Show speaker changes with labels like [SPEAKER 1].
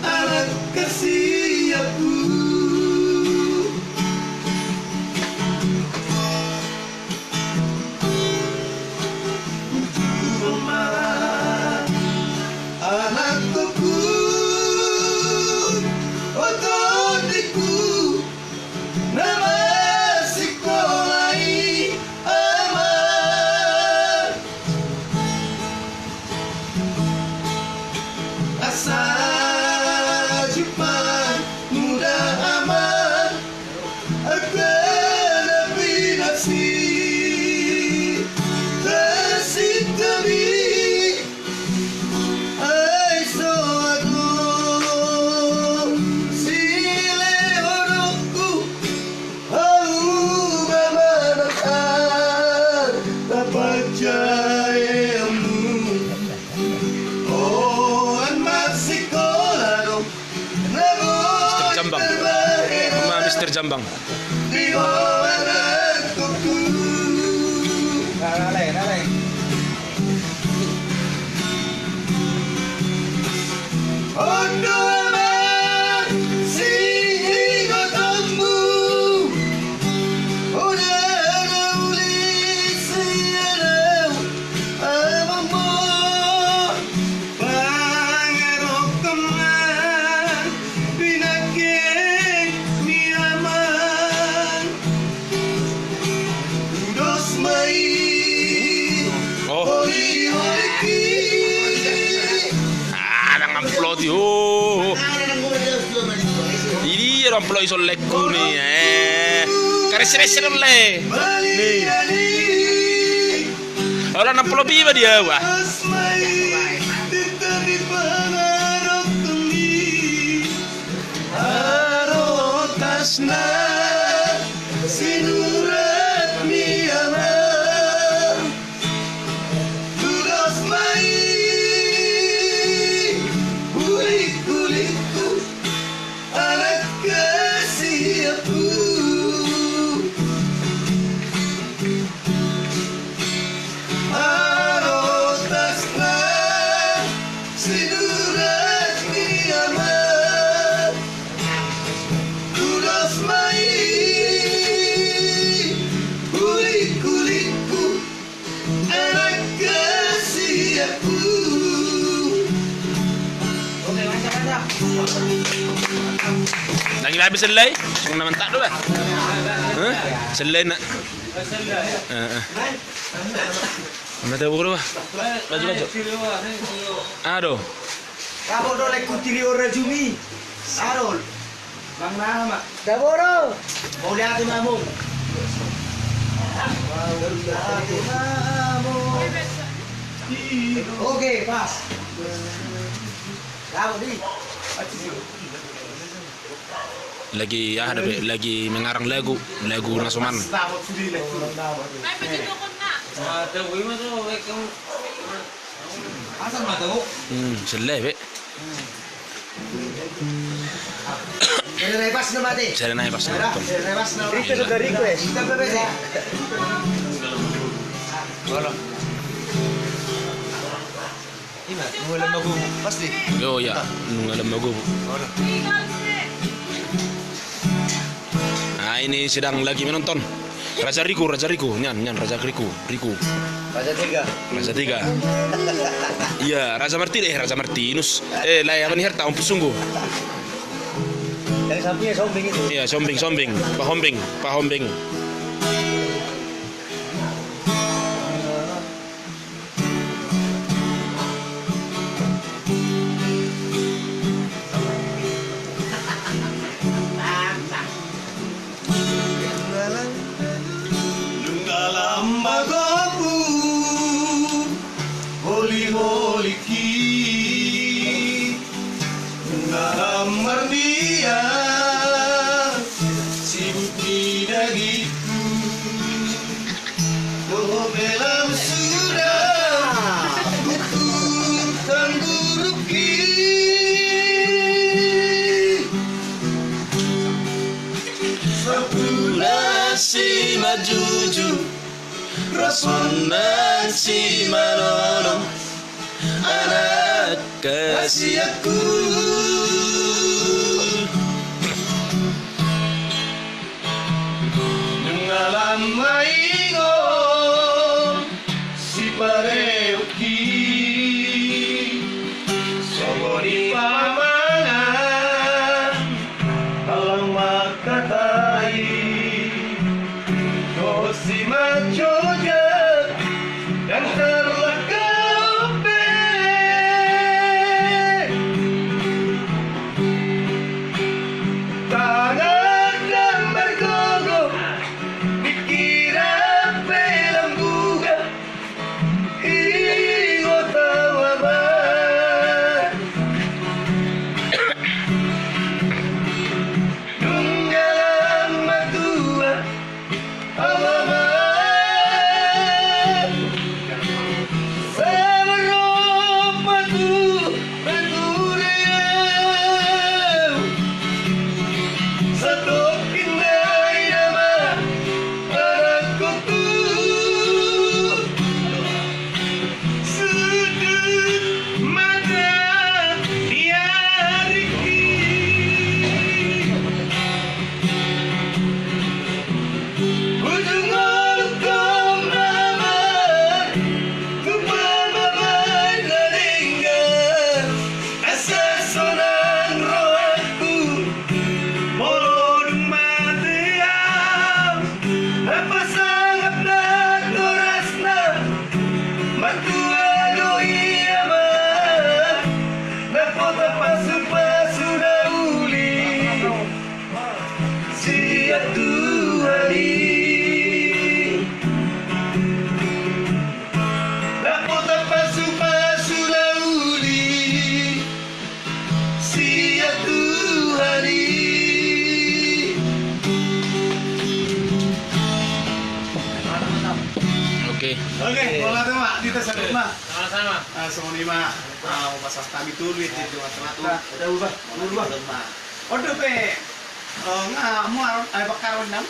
[SPEAKER 1] anak kasih aku. Anakku, otoriku, nama sekolai aman. Asa Jepang mudah aman, akan lebih nasib tersitami.
[SPEAKER 2] Jambang, Mama Mister Jambang. Ini orang pulau iso lekku nih, kares-kares le, nih. Orang 60 piba dia, wah. Lagi habis selai, nak mentak tu lah. Selai nak. Mana tahu bro? Baju. Aduh.
[SPEAKER 1] Kamu dah lekut tiri orang Jumi. Arul. Bang nama. Kaboro. Mau lihat imamu. Oke, pas. Kamu di.
[SPEAKER 2] Lagi mengarang lagu Nasuman. Selai be. Saya naik pas.
[SPEAKER 1] Itu sudah request. Ini mulai lagu pasti.
[SPEAKER 2] Yo ya, mulai lagu. Nah ini sedang lagi menonton Raja Riku, nyan Raja Riku. Raja 3. Iya, Raja Martinus. Layakan herta om sungguh.
[SPEAKER 1] Dari sampingnya sombing itu.
[SPEAKER 2] Iya, sombing. Pak Hombing. Si majuju Rasonan si manono anak kasih aku.
[SPEAKER 1] Ngalam maingon si pareoki sogoni pamangan alang makatai do si macoja dan terlakape tangan dan bergogo pikiran pelang buga ingo tawaban nunggalan matua awaman sabarop matu baturiau satu kinai nama Arangkuku sudut mata diariki ujung ulukum aman kupamaman lalinggan asa sonang rohku molodung mateam apa sangat dan dorasna matua doi aman napota pasu-pasu dauli siap Tuhani napota pasu-pasu dauli siap Tuhani.
[SPEAKER 2] Oke.
[SPEAKER 3] Oke, wala tuh mak, dito sa mah.
[SPEAKER 4] Sama-sama.
[SPEAKER 3] Semua ni mah, mau pasang kami tulis di Jawa Tengah.
[SPEAKER 1] Udah ubah.
[SPEAKER 3] Odo pe, nga mo ay bakaron nam.